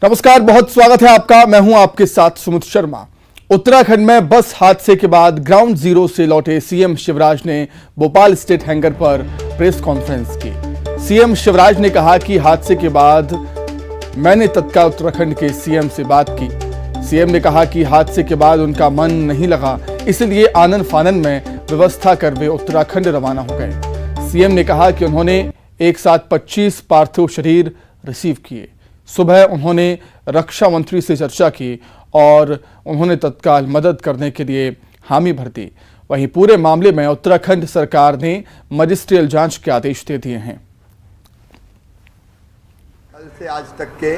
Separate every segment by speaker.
Speaker 1: नमस्कार, बहुत स्वागत है आपका। मैं हूं आपके साथ सुमित शर्मा। उत्तराखंड में बस हादसे के बाद ग्राउंड जीरो से लौटे सीएम शिवराज ने भोपाल स्टेट हैंगर पर प्रेस कॉन्फ्रेंस की। सीएम शिवराज ने कहा कि हादसे के बाद मैंने तत्काल उत्तराखंड के सीएम से बात की। सीएम ने कहा कि हादसे के बाद उनका मन नहीं लगा, इसलिए आनन फानन में व्यवस्था कर वे उत्तराखंड रवाना हो गए। सीएम ने कहा कि उन्होंने एक साथ 25 पार्थिव शरीर रिसीव किए। सुबह उन्होंने रक्षा मंत्री से चर्चा की और उन्होंने तत्काल मदद करने के लिए हामी भर दी। वहीं पूरे मामले में उत्तराखंड सरकार ने मजिस्ट्रियल जांच के आदेश दे दिए हैं।
Speaker 2: कल से आज तक के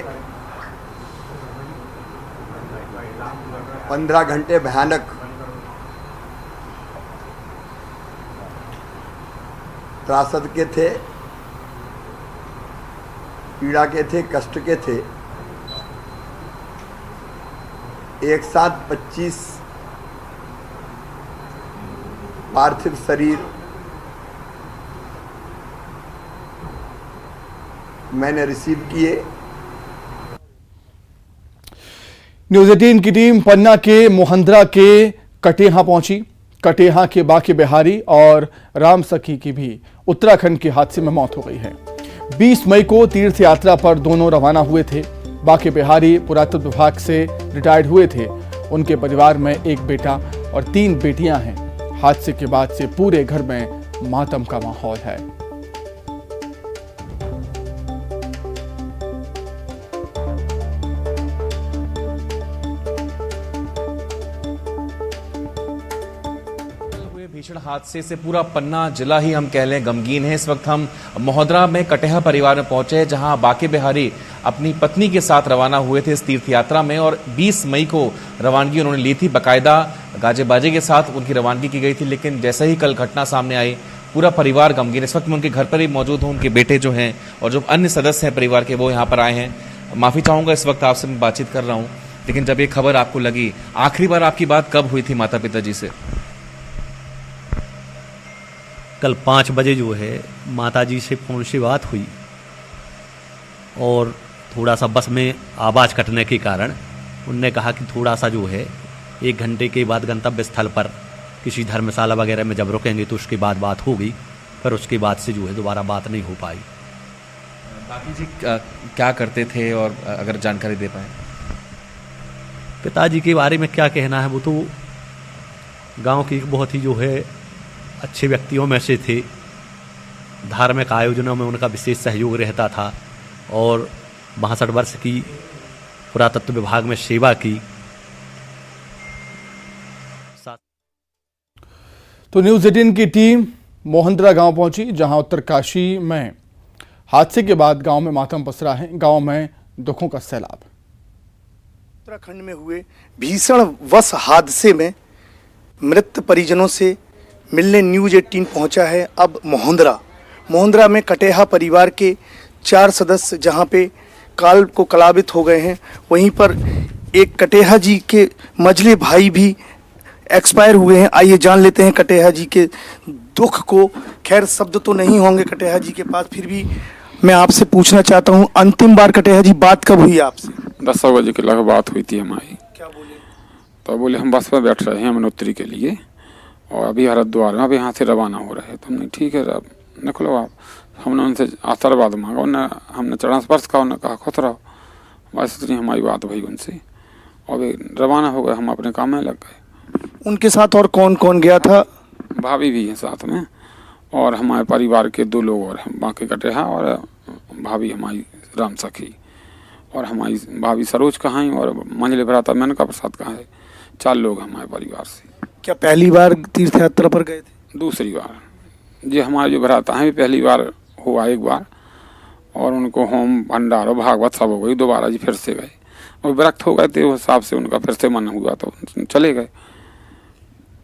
Speaker 2: 15 घंटे भयानक त्रासद के थे, पीड़ा के थे, कष्ट के थे। एक साथ 25 पार्थिव शरीर मैंने रिसीव किए।
Speaker 1: न्यूज 18 की टीम पन्ना के मोहंद्रा के कटेहा पहुंची। कटेहा के बाके बिहारी और राम सखी की भी उत्तराखंड के हादसे में मौत हो गई है। 20 मई को तीर्थ यात्रा पर दोनों रवाना हुए थे। बाके बिहारी पुरातत्व विभाग से रिटायर्ड हुए थे। उनके परिवार में एक बेटा और 3 बेटियां हैं। हादसे के बाद से पूरे घर में मातम का माहौल है।
Speaker 3: भीषण हादसे से पूरा पन्ना जिला ही हम कह लें गमगीन है। इस वक्त हम मोहद्रा में कटेहा परिवार में पहुंचे हैं, जहां बाके बिहारी अपनी पत्नी के साथ रवाना हुए थे इस तीर्थ यात्रा में और 20 मई को रवानगी उन्होंने ली थी। बाकायदा गाजे बाजे के साथ उनकी रवानगी की गई थी, लेकिन जैसे ही कल घटना सामने आई पूरा परिवार गमगीन। इस वक्त मैं उनके घर पर ही मौजूद हूँ। उनके बेटे जो हैं और जो अन्य सदस्य हैं परिवार के, वो यहाँ पर आए हैं। माफी चाहूंगा इस वक्त आपसे मैं बातचीत कर रहा हूँ, लेकिन जब ये खबर आपको लगी, आखिरी बार आपकी बात कब हुई थी माता पिता जी से?
Speaker 4: कल 5 बजे जो है माताजी से फोन से बात हुई और थोड़ा सा बस में आवाज़ कटने के कारण उनने कहा कि थोड़ा सा जो है 1 घंटे के बाद गंतव्य स्थल पर किसी धर्मशाला वगैरह में जब रुकेंगे तो उसके बाद बात होगी। पर उसके बाद से जो है दोबारा बात नहीं हो पाई।
Speaker 3: बाकी जी क्या करते थे और अगर जानकारी दे पाए?
Speaker 4: पिताजी के बारे में क्या कहना है, वो तो गांव की बहुत ही जो है अच्छे व्यक्तियों में से थे। धार्मिक आयोजनों में उनका विशेष सहयोग रहता था और 62 वर्ष की पुरातत्व विभाग में सेवा की।
Speaker 1: तो न्यूज 18 की टीम मोहंद्रा गांव पहुंची, जहां उत्तरकाशी में हादसे के बाद गांव में मातम पसरा है। गांव में दुखों का सैलाब।
Speaker 5: उत्तराखंड में हुए भीषण बस हादसे में मृत परिजनों से मिलने न्यूज 18 पहुंचा है। अब मोहंद्रा में कटेहा परिवार के 4 सदस्य जहां पे काल को कलावित हो गए हैं, वहीं पर एक कटेहा जी के मझले भाई भी एक्सपायर हुए हैं। आइए जान लेते हैं कटेहा जी के दुख को। खैर शब्द तो नहीं होंगे कटेहा जी के पास, फिर भी मैं आपसे पूछना चाहता हूं, अंतिम बार कटेहा जी बात कब हुई आपसे?
Speaker 6: 10 बजे के लगभग बात हुई थी हमारी।
Speaker 5: क्या बोले?
Speaker 6: तो बोले हम बस में बैठ रहे हैं मनोत्री के लिए और अभी हरिद्वार में, अब यहाँ से रवाना हो रहे हैं। तो हमने ठीक है अब निकलो आप। हमने उनसे आशीर्वाद मांगा, उन्हें हमने चरण स्पर्श का, उन्होंने कहा खुश रहो। बस इतनी हमारी बात हुई उनसे और वे रवाना हो गए। हम अपने काम में लग गए।
Speaker 5: उनके साथ और कौन कौन गया था?
Speaker 6: भाभी भी हैं साथ में और हमारे परिवार के 2 लोग और हैं, बाकी कटेहा और भाभी हमारी राम सखी और हमारी भाभी सरोज कहाँ हैं और मंझले भ्राता मेनका प्रसाद कहाँ है। 4 लोग हमारे परिवार से।
Speaker 5: क्या पहली बार तीर्थ यात्रा पर गए थे?
Speaker 6: दूसरी बार। जी हमारे जो भ्राता हैं पहली बार हुआ एक बार और उनको होम भंडार और भागवत सब हो गई। दोबारा जी फिर से गए और विरक्त हो गए थे, उस हिसाब से उनका फिर से मन हुआ तो चले गए।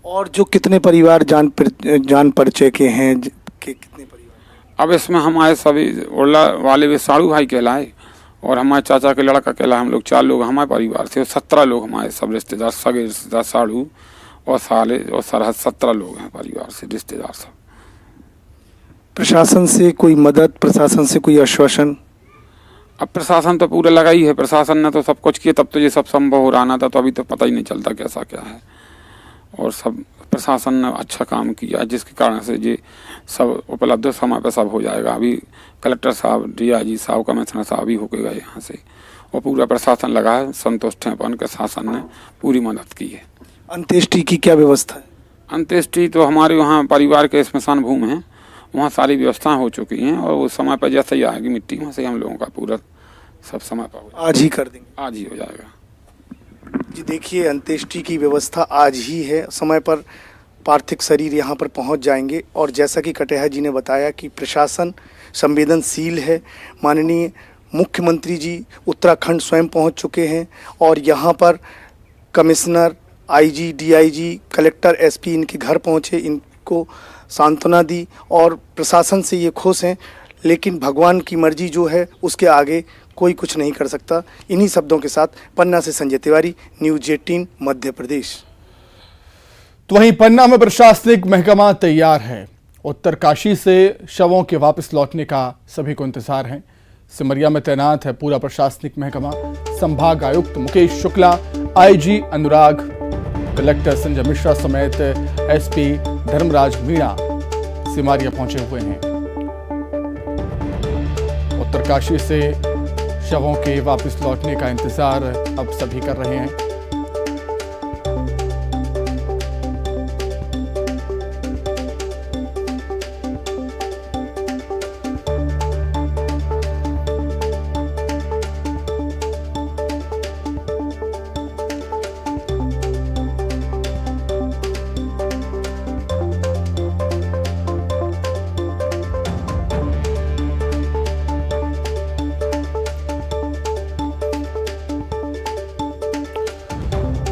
Speaker 5: और जो कितने परिवार जान परिचय के हैं कितने परिवार?
Speaker 6: अब इसमें हमारे सभी उड़ला वाले भी साड़ू भाई कहलाए और हमारे चाचा के लड़का कहलाए। हम लोग 4 लोग हमारे परिवार से और 17 लोग हमारे सब रिश्तेदार, सगे रिश्तेदार, साड़ू और साले और सरहद 17 लोग हैं परिवार से, रिश्तेदार सब।
Speaker 5: प्रशासन से कोई मदद, प्रशासन से कोई आश्वासन?
Speaker 6: अब प्रशासन तो पूरा लगा ही है, प्रशासन ने तो सब कुछ किया, तब तो ये सब संभव हो रहा था, तो अभी तो पता ही नहीं चलता कैसा क्या है। और सब प्रशासन ने अच्छा काम किया, जिसके कारण से ये सब उपलब्ध समय पर सब हो जाएगा। अभी कलेक्टर साहब, DIG साहब, कमिश्नर साहब भी होके गए यहाँ से, और पूरा प्रशासन लगा है, संतुष्ट हैं, उनके शासन ने पूरी मदद की है।
Speaker 5: अंत्येष्टि की क्या व्यवस्था है?
Speaker 6: अंत्येष्टि तो हमारे वहाँ परिवार के स्मशान भूमि है, वहाँ सारी व्यवस्थाएं हो चुकी हैं, और उस समय पर जैसे ही आएगी मिट्टी, वहाँ से हम लोगों का पूरा सब समय पर हो जाएगा।
Speaker 5: आज ही कर देंगे?
Speaker 6: आज ही हो जाएगा
Speaker 5: जी देखिए, अंत्येष्टि की व्यवस्था आज ही है, समय पर पार्थिव शरीर यहाँ पर पहुँच जाएंगे। और जैसा कि कटेहा जी ने बताया कि प्रशासन संवेदनशील है। माननीय मुख्यमंत्री जी उत्तराखंड स्वयं पहुँच चुके हैं, और यहाँ पर commissioner, IG, DIG, collector, SP इनके घर पहुँचे, इनको सांत्वना दी, और प्रशासन से ये खुश हैं। लेकिन भगवान की मर्जी जो है उसके आगे कोई कुछ नहीं कर सकता। इन्हीं शब्दों के साथ पन्ना से संजय तिवारी, न्यूज़ 18 मध्य प्रदेश।
Speaker 1: तो वहीं पन्ना में प्रशासनिक महकमा तैयार है। उत्तरकाशी से शवों के वापस लौटने का सभी को इंतजार है। सिमरिया में तैनात है पूरा प्रशासनिक महकमा। संभाग आयुक्त मुकेश शुक्ला, IG अनुराग, कलेक्टर संजय मिश्रा समेत SP धर्मराज मीणा सिमरिया पहुंचे हुए हैं। उत्तरकाशी से शवों के वापस लौटने का इंतजार अब सभी कर रहे हैं।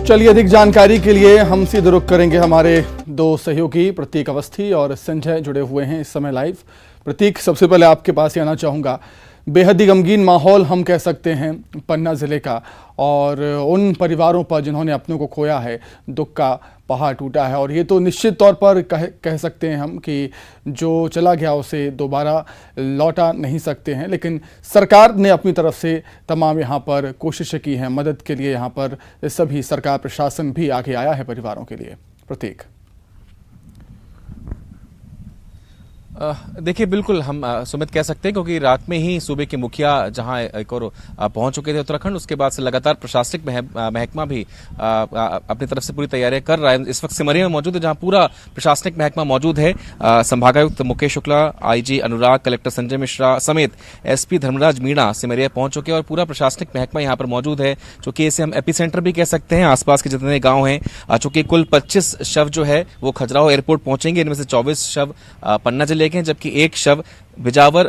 Speaker 1: चलिए, अधिक जानकारी के लिए हम सीधे रुख करेंगे हमारे दो सहयोगी प्रतीक अवस्थी और संजय जुड़े हुए हैं इस समय लाइव। प्रतीक, सबसे पहले आपके पास ही आना चाहूँगा। बेहद ही गमगीन माहौल हम कह सकते हैं पन्ना ज़िले का, और उन परिवारों पर जिन्होंने अपनों को खोया है, दुख का पहाड़ टूटा है। और ये तो निश्चित तौर पर कह सकते हैं हम कि जो चला गया उसे दोबारा लौटा नहीं सकते हैं, लेकिन सरकार ने अपनी तरफ से तमाम यहाँ पर कोशिशें की हैं मदद के लिए। यहाँ पर सभी सरकार प्रशासन भी आगे आया है परिवारों के लिए। प्रतीक,
Speaker 3: देखिए, बिल्कुल हम सुमित कह सकते हैं, क्योंकि रात में ही सूबे के मुखिया जहां एक और पहुंच चुके थे उत्तराखंड, उसके बाद से लगातार प्रशासनिक महकमा भी अपनी तरफ से पूरी तैयारियां कर रहा है। इस वक्त सिमरिया में मौजूद है, जहां पूरा प्रशासनिक महकमा मौजूद है। संभागायुक्त मुकेश शुक्ला, IG अनुराग, कलेक्टर संजय मिश्रा समेत SP धर्मराज मीणा सिमरिया पहुंच चुके हैं, और पूरा प्रशासनिक महकमा यहाँ पर मौजूद है, चूंकि इसे हम एपिसेंटर भी कह सकते हैं। आसपास के जितने गाँव हैं, चूंकि कुल 25 शव जो है वो खजुराहो एयरपोर्ट पहुंचेंगे। इनमें से 24 शव पन्ना जिले के हैं, जबकि एक शव बिजावर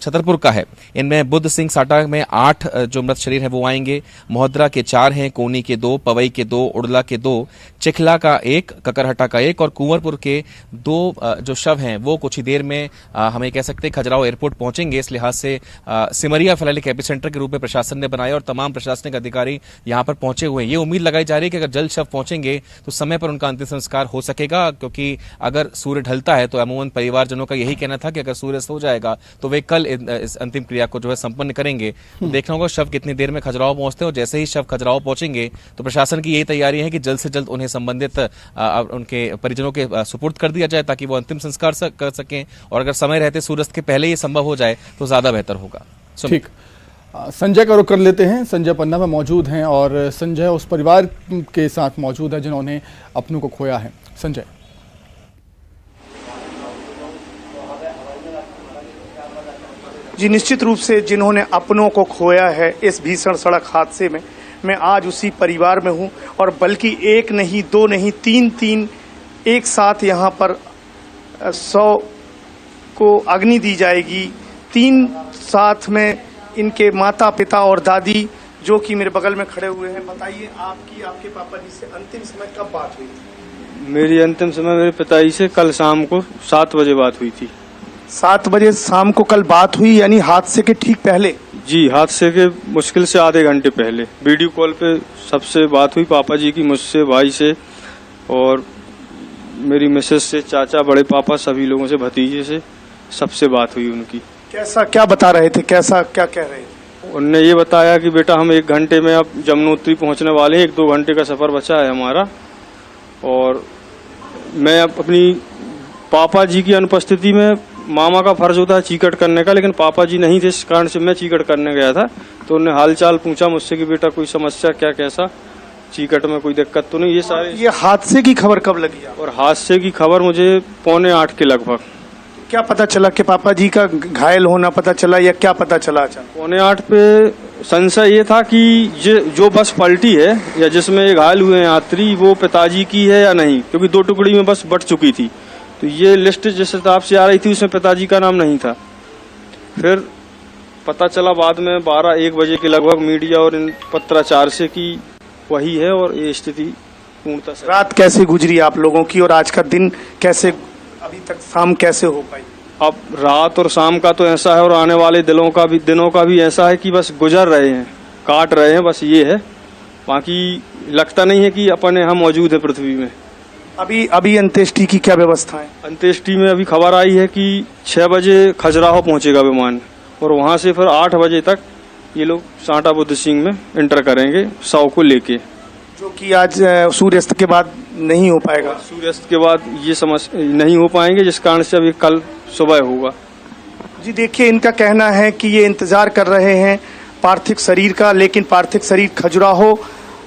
Speaker 3: छतरपुर का है। इनमें बुद्ध सिंह साटा में 8 जो मृत शरीर हैं वो आएंगे। मोहद्रा के 4 हैं, कोनी के 2, पवई के 2, उड़ला के 2, चिखला का 1, ककरहटा का 1 और कुंवरपुर के 2 जो शव हैं वो कुछ ही देर में हमें कह सकते हैं खजुराहो एयरपोर्ट पहुंचेंगे। इस लिहाज से सिमरिया फिलहाल एक एपिसेंटर के रूप में प्रशासन ने बनाया, और तमाम प्रशासनिक अधिकारी यहाँ पर पहुंचे हुए हैं। ये उम्मीद लगाई जा रही है कि अगर जल्द शव पहुंचेंगे तो समय पर उनका अंतिम संस्कार हो सकेगा, क्योंकि अगर सूर्य ढलता है तो अमूमन परिवारजनों का यही कहना था कि अगर सूर्य अस्त हो जाएगा तो वे कल इस अंतिम क्रिया को जो है संपन्न करेंगे। देखना होगा शव कितनी देर में खजुराहो पहुंचते हैं, और जैसे ही शव खजुराहो पहुंचेंगे तो प्रशासन की यही तैयारी है कि जल्द से जल्द उन्हें संबंधित उनके परिजनों के सुपुर्द कर दिया जाए, ताकि वो अंतिम संस्कार कर सकें। और अगर समय रहते सूर्यास्त के पहले ये संभव हो जाए तो ज्यादा बेहतर होगा।
Speaker 1: ठीक, संजय का रुख कर लेते हैं। संजय पन्ना में मौजूद हैं, और संजय उस परिवार के साथ मौजूद है जिन्होंने अपनों को खोया है। संजय,
Speaker 5: जी निश्चित रूप से जिन्होंने अपनों को खोया है इस भीषण सड़क हादसे में, मैं आज उसी परिवार में हूं, और बल्कि एक नहीं, 2 नहीं, 3 एक साथ यहां पर 100 को अग्नि दी जाएगी। 3 साथ में इनके माता पिता और दादी जो कि मेरे बगल में खड़े हुए हैं। बताइए, आपके पापा जी से अंतिम समय कब बात हुई थी?
Speaker 7: मेरी अंतिम समय मेरे पिताजी से कल शाम को 7 बजे बात हुई थी।
Speaker 5: 7 बजे शाम को कल बात हुई, यानी हादसे के ठीक पहले?
Speaker 7: जी, हादसे के मुश्किल से आधे घंटे पहले वीडियो कॉल पे सबसे बात हुई, पापा जी की, मुझसे, भाई से, और मेरी मिसेस से, चाचा, बड़े पापा, सभी लोगों से, भतीजे से, सबसे बात हुई उनकी।
Speaker 5: कैसा क्या बता रहे थे, कैसा क्या कह रहे थे?
Speaker 7: उनने ये बताया कि बेटा हम 1 घंटे में अब जमुनोत्री पहुंचने वाले हैं, 1-2 घंटे का सफ़र बचा है हमारा। और मैं अब अपनी पापा जी की अनुपस्थिति में, मामा का फर्ज होता है चीकट करने का, लेकिन पापा जी नहीं थे, इस कारण से मैं चीकट करने गया था। तो उन्हें हालचाल पूछा मुझसे कि बेटा कोई समस्या क्या, कैसा, चीकट में कोई दिक्कत तो नहीं।
Speaker 5: ये हादसे की खबर कब लगी आपको?
Speaker 7: और हादसे की खबर मुझे 7:45 के लगभग।
Speaker 5: क्या पता चला कि पापा जी का घायल होना पता चला या क्या पता चला? अचानक
Speaker 7: 7:45 पे संशय ये था कि जो बस पलटी है या जिसमें ये घायल हुए यात्री वो पिताजी की है या नहीं, क्योंकि 2 टुकड़ी में बस बट चुकी थी। तो ये लिस्ट जिस हिसाब से आ रही थी उसमें पिताजी का नाम नहीं था। फिर पता चला बाद में 12-1 बजे के लगभग मीडिया और इन पत्राचार से कि वही है, और ये स्थिति पूर्णतः।
Speaker 5: रात कैसे गुजरी आप लोगों की और आज का दिन कैसे, अभी तक शाम कैसे हो पाई?
Speaker 7: अब रात और शाम का तो ऐसा है, और आने वाले दिनों का भी ऐसा है कि बस गुजर रहे हैं, काट रहे हैं, बस ये है। बाकी लगता नहीं है कि अपन यहाँ मौजूद है पृथ्वी में।
Speaker 5: अभी अंत्येष्टि की क्या व्यवस्था है?
Speaker 7: अंत्येष्टि में अभी खबर आई है कि 6 बजे खजुराहो पहुंचेगा विमान, और वहां से फिर 8 बजे तक ये लोग सांटा बुद्ध सिंह में इंटर करेंगे शव को लेके,
Speaker 5: जो कि आज सूर्यास्त के बाद नहीं हो पाएगा।
Speaker 7: सूर्यास्त के बाद ये नहीं हो पाएंगे, जिस कारण से अभी कल सुबह होगा।
Speaker 5: जी देखिए, इनका कहना है कि ये इंतजार कर रहे हैं पार्थिव शरीर का, लेकिन पार्थिव शरीर खजुराहो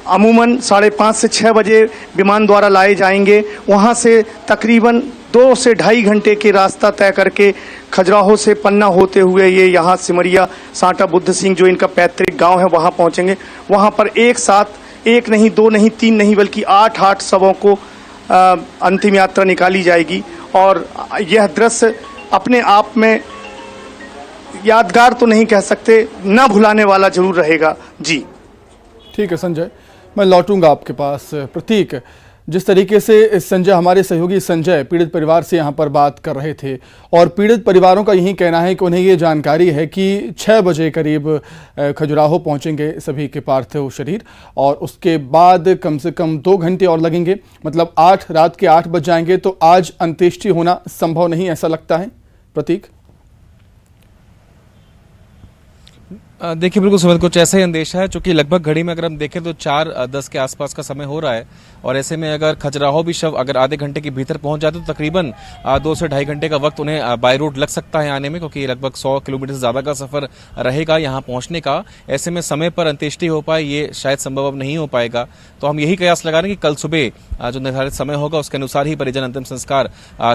Speaker 5: अमूमन 5:30 से 6 बजे विमान द्वारा लाए जाएंगे। वहां से तकरीबन 2 से 2.5 घंटे के रास्ता तय करके खजुराहो से पन्ना होते हुए ये यहाँ सिमरिया सांटा बुद्ध सिंह, जो इनका पैतृक गांव है, वहां पहुंचेंगे। वहां पर एक साथ 1 नहीं, 2 नहीं, 3 नहीं, बल्कि 8 शवों को अंतिम यात्रा निकाली जाएगी। और यह दृश्य अपने आप में यादगार तो नहीं कह सकते, न भुलाने वाला जरूर रहेगा। जी
Speaker 1: ठीक है संजय, मैं लौटूंगा आपके पास। प्रतीक, जिस तरीके से संजय, हमारे सहयोगी संजय पीड़ित परिवार से यहाँ पर बात कर रहे थे, और पीड़ित परिवारों का यही कहना है कि उन्हें ये जानकारी है कि 6 बजे करीब खजुराहो पहुँचेंगे सभी के पार्थिव शरीर, और उसके बाद कम से कम 2 घंटे और लगेंगे, मतलब रात के 8 बज जाएंगे। तो आज अंत्येष्टि होना संभव नहीं, ऐसा लगता है प्रतीक?
Speaker 3: देखिए बिल्कुल सुमित, कुछ ऐसा ही अंदेशा है, चूंकि लगभग घड़ी में अगर हम देखें तो 4:10 के आसपास का समय हो रहा है, और ऐसे में अगर खजुराहो भी शव अगर आधे घंटे के भीतर पहुंच जाए तो तकरीबन 2 से 2.5 घंटे का वक्त उन्हें बाय रोड लग सकता है आने में, क्योंकि लगभग 100 किलोमीटर से ज्यादा का सफर रहेगा यहाँ पहुंचने का। ऐसे में समय पर अंत्येष्टि हो पाए ये शायद संभव अब नहीं हो पाएगा। तो हम यही कयास लगा रहे हैं कि कल सुबह जो निर्धारित समय होगा उसके अनुसार ही परिजन अंतिम संस्कार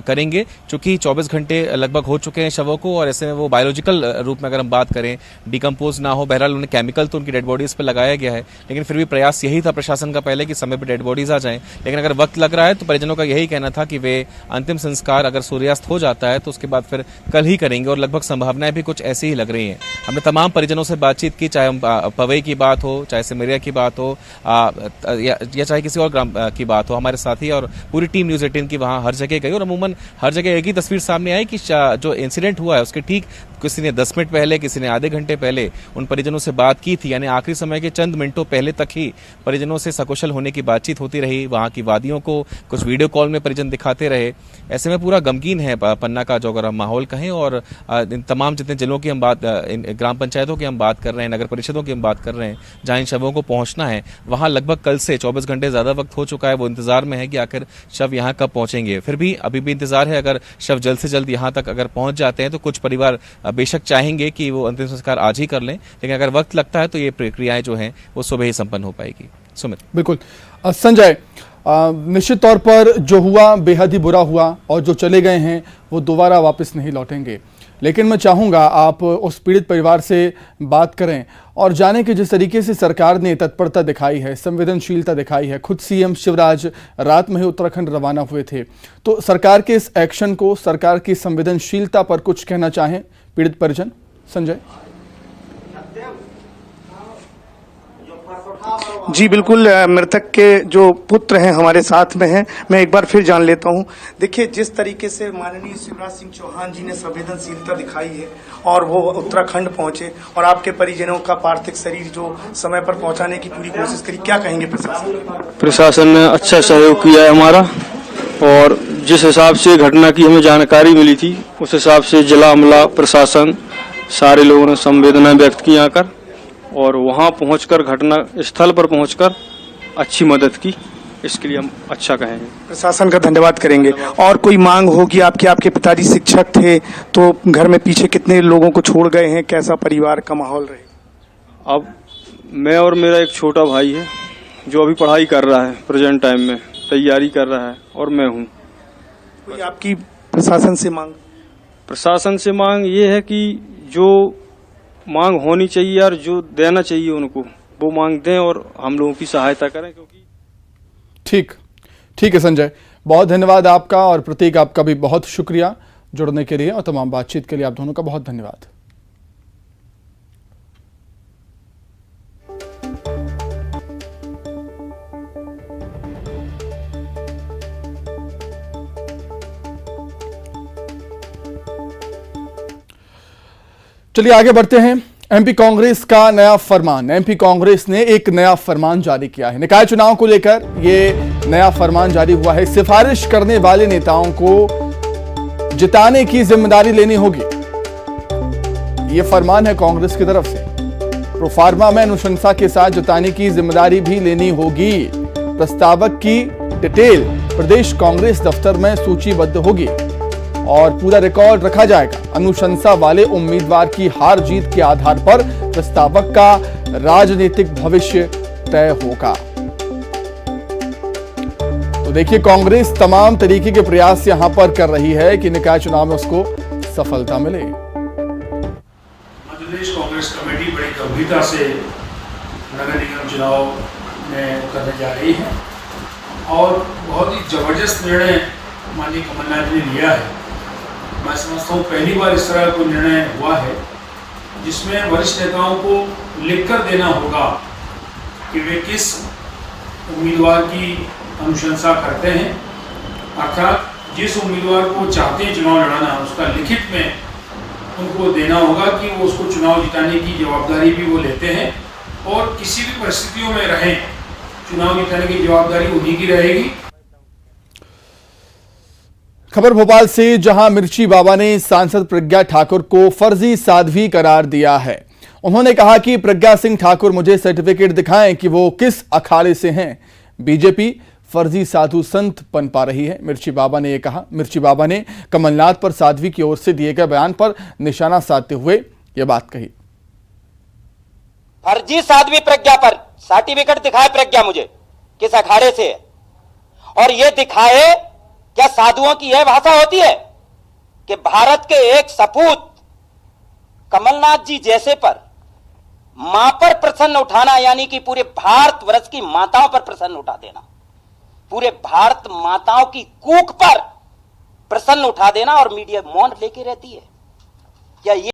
Speaker 3: करेंगे। चूंकि 24 घंटे लगभग हो चुके हैं शवों को, और ऐसे में वो बायोलॉजिकल रूप में अगर हम बात करें डिकम्पोज ना हो, बहरहाल उन्हें केमिकल तो उनकी डेड बॉडीज पर लगाया गया है, लेकिन फिर भी प्रयास यही था प्रशासन का पहले कि समय पर डेड बॉडीज आ जाएं। लेकिन अगर वक्त लग रहा है तो परिजनों का यही कहना था कि वे अंतिम संस्कार अगर सूर्यास्त हो जाता है तो उसके बाद फिर कल ही करेंगे, और लगभग संभावनाएं भी कुछ ऐसी ही लग रही हैं। हमने तमाम परिजनों से बातचीत की, चाहे पवई की बात हो, चाहे सिमरिया की बात हो, या चाहे किसी और ग्राम की बात हो। हमारे साथी और पूरी टीम न्यूज़ 18 की वहां हर जगह गई, और अमूमन हर जगह एक ही तस्वीर सामने आई कि जो इंसिडेंट हुआ है उसके ठीक किसी ने 10 मिनट पहले, किसी ने आधे घंटे पहले उन परिजनों से बात की थी, यानी आखिरी समय के चंद मिनटों पहले तक ही परिजनों से सकुशल होने की बातचीत होती रही। वहां की वादियों को कुछ वीडियो कॉल में परिजन दिखाते रहे। ऐसे में पूरा गमगीन है पन्ना का जो अगर हम माहौल कहें, और इन तमाम जितने जिलों की हम बात, ग्राम पंचायतों की हम बात कर रहे हैं, नगर परिषदों की हम बात कर रहे हैं, जहां इन शवों को पहुंचना है, वहां लगभग कल से 24 घंटे ज्यादा वक्त हो चुका है। वो इंतजार में है कि आखिर शव यहाँ कब पहुंचेंगे। फिर भी अभी भी इंतजार है, अगर शव जल्द से जल्द यहाँ तक अगर पहुंच जाते हैं तो कुछ परिवार बेशक चाहेंगे कि वो अंतिम संस्कार आज ही कर लें, लेकिन अगर वक्त लगता है तो ये प्रक्रियाएं जो हैं वो सुबह ही संपन्न हो पाएगी। सुमित।
Speaker 1: बिल्कुल संजय, निश्चित तौर पर जो हुआ बेहद ही बुरा हुआ, और जो चले गए हैं वो दोबारा वापस नहीं लौटेंगे। लेकिन मैं चाहूँगा आप उस पीड़ित परिवार से बात करें और जानें कि जिस तरीके से सरकार ने तत्परता दिखाई है, संवेदनशीलता दिखाई है, खुद सीएम शिवराज रात में ही उत्तराखंड रवाना हुए थे, तो सरकार के इस एक्शन को, सरकार की संवेदनशीलता पर कुछ कहना चाहें पीड़ित परिजन? संजय
Speaker 5: जी बिल्कुल, मृतक के जो पुत्र हैं हमारे साथ में हैं, मैं एक बार फिर जान लेता हूं। देखिए, जिस तरीके से माननीय शिवराज सिंह चौहान जी ने संवेदनशीलता दिखाई है और वो उत्तराखंड पहुंचे और आपके परिजनों का पार्थिव शरीर जो समय पर पहुंचाने की पूरी कोशिश करी, क्या कहेंगे प्रशासन?
Speaker 7: प्रशासन ने अच्छा सहयोग किया है हमारा, और जिस हिसाब से घटना की हमें जानकारी मिली थी उस हिसाब से जिला अमला, प्रशासन, सारे लोगों ने संवेदना व्यक्त की आकर, और वहां पहुंचकर घटना स्थल पर पहुंचकर अच्छी मदद की, इसके लिए हम अच्छा कहेंगे।
Speaker 5: प्रशासन का धन्यवाद करेंगे। और कोई मांग होगी आपकी? आपके पिताजी शिक्षक थे, तो घर में पीछे कितने लोगों को छोड़ गए हैं? कैसा परिवार का माहौल रहेगा?
Speaker 7: अब मैं और मेरा एक छोटा भाई है जो अभी पढ़ाई कर रहा है, प्रेजेंट टाइम में तैयारी कर रहा है, और मैं हूँ।
Speaker 5: कोई आपकी प्रशासन से मांग?
Speaker 7: प्रशासन से मांग ये है कि जो मांग होनी चाहिए और जो देना चाहिए उनको, वो मांग दें और हम लोगों की सहायता करें, क्योंकि
Speaker 1: ठीक है संजय, बहुत धन्यवाद आपका, और प्रतीक आपका भी बहुत शुक्रिया जुड़ने के लिए और तमाम बातचीत के लिए आप दोनों का बहुत धन्यवाद। चलिए आगे बढ़ते हैं। एमपी कांग्रेस का नया फरमान। एमपी कांग्रेस ने एक नया फरमान जारी किया है। निकाय चुनाव को लेकर यह नया फरमान जारी हुआ है। सिफारिश करने वाले नेताओं को जिताने की जिम्मेदारी लेनी होगी, यह फरमान है कांग्रेस की तरफ से। प्रोफार्मा में अनुशंसा के साथ जिताने की जिम्मेदारी भी लेनी होगी। प्रस्तावक की डिटेल प्रदेश कांग्रेस दफ्तर में सूचीबद्ध होगी और पूरा रिकॉर्ड रखा जाएगा। अनुशंसा वाले उम्मीदवार की हार जीत के आधार पर प्रस्तावक का राजनीतिक भविष्य तय होगा। तो देखिए, कांग्रेस तमाम तरीके के प्रयास यहां पर कर रही है कि निकाय चुनाव में उसको सफलता मिले।
Speaker 8: मध्य प्रदेश कांग्रेस कमेटी बड़ी गंभीरता से नगर निगम चुनाव में करने जा रही है और बहुत ही जबरदस्त निर्णय माननीय कमलनाथ ने लिया है। मैं समझता हूँ पहली बार इस तरह कोई निर्णय हुआ है जिसमें वरिष्ठ नेताओं को लिखकर देना होगा कि वे किस उम्मीदवार की अनुशंसा करते हैं, अर्थात जिस उम्मीदवार को चाहते हैं चुनाव लड़ाना, उसका लिखित में उनको देना होगा कि वो उसको चुनाव जिताने की जवाबदारी भी वो लेते हैं और किसी भी परिस्थितियों में रहें, चुनाव जिताने की जवाबदारी उन्हीं की रहेगी।
Speaker 1: खबर भोपाल से, जहां मिर्ची बाबा ने सांसद प्रज्ञा ठाकुर को फर्जी साध्वी करार दिया है। उन्होंने कहा कि प्रज्ञा सिंह ठाकुर मुझे सर्टिफिकेट दिखाएं कि वो किस अखाड़े से हैं। बीजेपी फर्जी साधु संत बन पा रही है, मिर्ची बाबा ने यह कहा। मिर्ची बाबा ने कमलनाथ पर साध्वी की ओर से दिए गए बयान पर निशाना साधते हुए यह बात कही।
Speaker 9: फर्जी साध्वी प्रज्ञा पर सर्टिफिकेट दिखाए प्रज्ञा मुझे किस अखाड़े से है, और यह दिखाए क्या साधुओं की यह भाषा होती है कि भारत के एक सपूत कमलनाथ जी जैसे पर मां पर प्रसन्न उठाना, यानी कि पूरे भारतवर्ष की माताओं पर प्रसन्न उठा देना, पूरे भारत माताओं की कूख पर प्रसन्न उठा देना, और मीडिया मौन लेके रहती है क्या? ये